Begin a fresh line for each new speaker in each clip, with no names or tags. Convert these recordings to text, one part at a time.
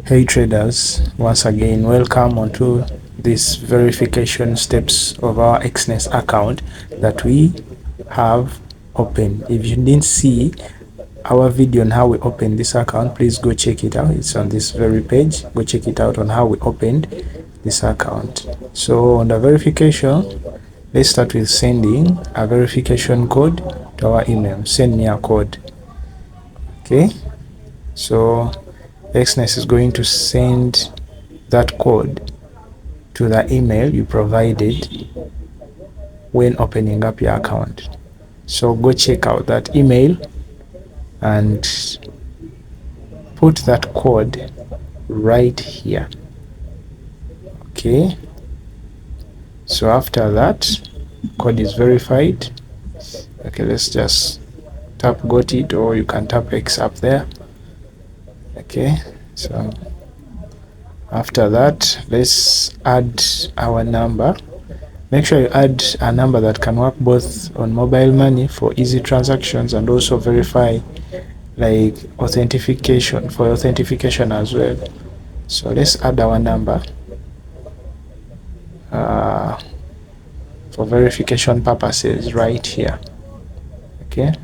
Hey traders, once again welcome onto this verification steps of our Exness account that we have opened. If you didn't see our video on how we opened this account, please go check it out. It's on this very page. Go check it out on how we opened this account. So on the verification, let's start with sending a verification code to our email. Send me a code. Okay, so Exness is going to send that code to the email you provided when opening up your account. So go check out that email and put that code right here. Okay, so after that code is verified. Okay, let's just tap got it, or you can tap X up there. Okay, so after that, let's add our number. Make sure you add a number that can work both on mobile money for easy transactions and also verify like authentication as well. So let's add our number for verification purposes right here. Okay.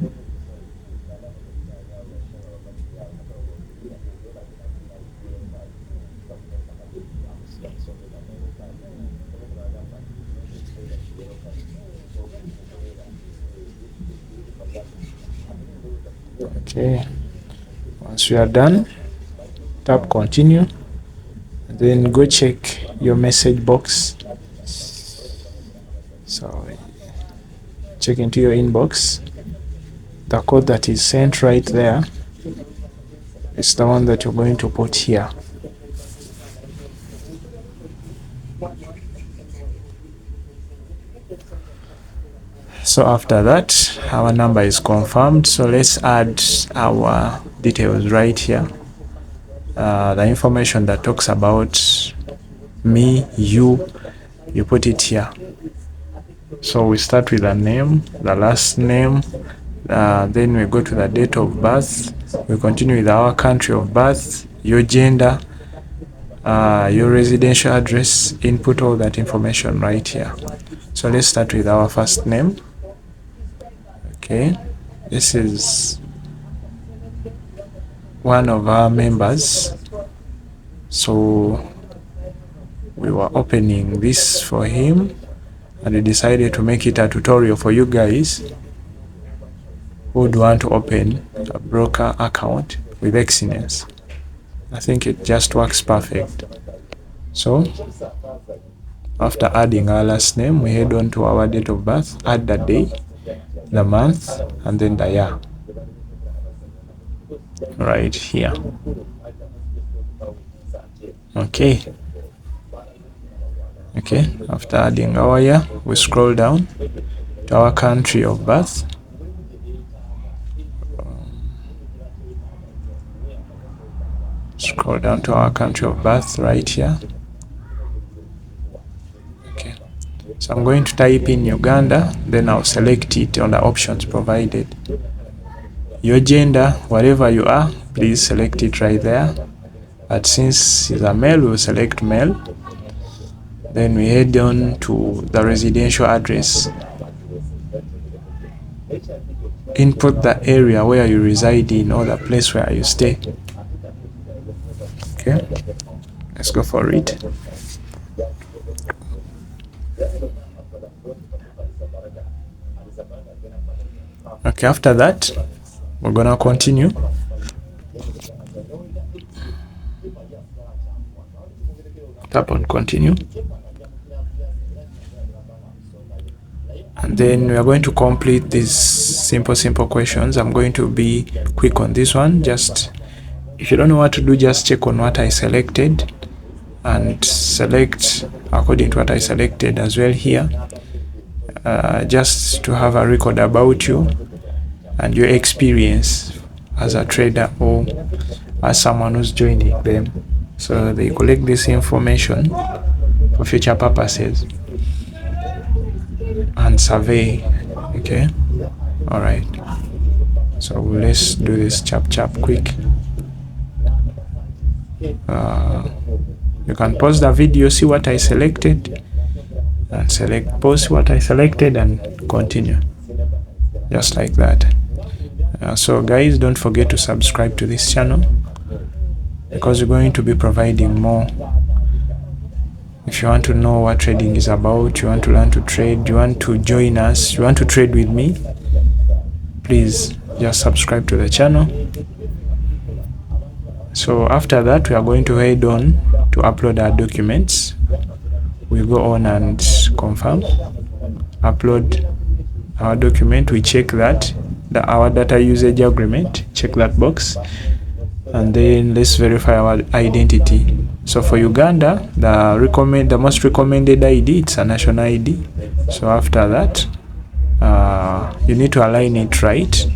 Okay, once we are done, tap continue, then go check your message box. So check into your inbox. The code that is sent right there is the one that you're going to put here. So after that, our number is confirmed. So let's add our details right here. The information that talks about me, you put it here. So we start with the name, the last name, then we go to the date of birth. We continue with our country of birth, your gender, your residential address. Input all that information right here. So let's start with our first name. Okay, this is one of our members, so we were opening this for him and we decided to make it a tutorial for you guys who would want to open a broker account with Exness. I think it just works perfect. So after adding our last name, we head on to our date of birth, add the day, the month, and then the year right here. Okay, after adding our year, we scroll down to our country of birth. Scroll down to our country of birth right here. Okay, so I'm going to type in Uganda, then I'll select it on the options provided. Your gender, whatever you are, please select it right there. But since he's a male, we'll select male. Then we head on to the residential address. Input the area where you reside in or the place where you stay. Okay, let's go for it. Okay, after that, we're gonna continue. Tap on continue. And then we are going to complete these simple questions. I'm going to be quick on this one. Just if you don't know what to do, just check on what I selected and select according to what I selected as well here, just to have a record about you and your experience as a trader or as someone who's joining them, so they collect this information for future purposes and survey. Okay, all right, so let's do this chap quick. You can pause the video, see what I selected, and pause what I selected and continue, just like that. So guys, don't forget to subscribe to this channel, because we're going to be providing more. If you want to know what trading is about, you want to learn to trade, you want to join us, you want to trade with me, please just subscribe to the channel. So after that, we are going to head on to upload our documents. We go on and confirm, upload our document. We check that our data usage agreement, check that box, and then let's verify our identity. So for Uganda, the most recommended ID, it's a national ID. So after that, you need to align it right.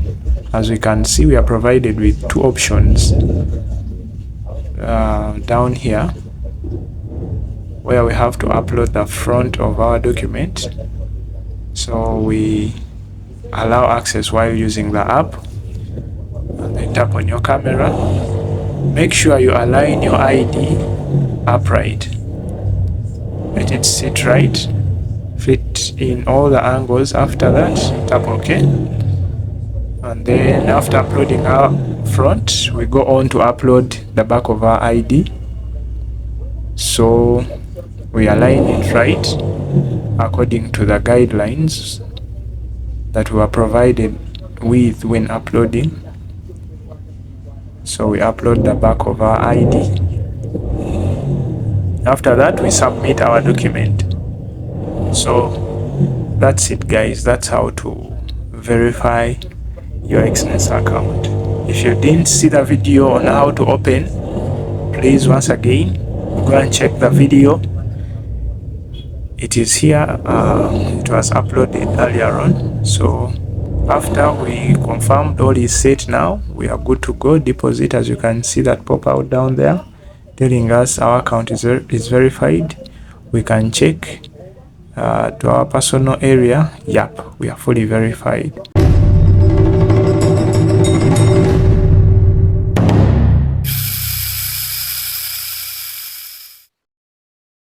As we can see, we are provided with two options down here, where we have to upload the front of our document. So we allow access while using the app, and then tap on your camera. Make sure you align your ID upright. Let it sit right, fit in all the angles. After that, tap OK. And then after uploading our front, we go on to upload the back of our ID. So we align it right according to the guidelines that we were provided with when uploading. So we upload the back of our ID. After that, we submit our document. So that's it guys, that's how to verify your Exness account. If you didn't see the video on how to open, please once again go and check the video. It is here. It was uploaded earlier on. So after we confirmed all is set, now we are good to go. Deposit, as you can see that pop out down there, telling us our account is verified. We can check to our personal area. Yep, we are fully verified.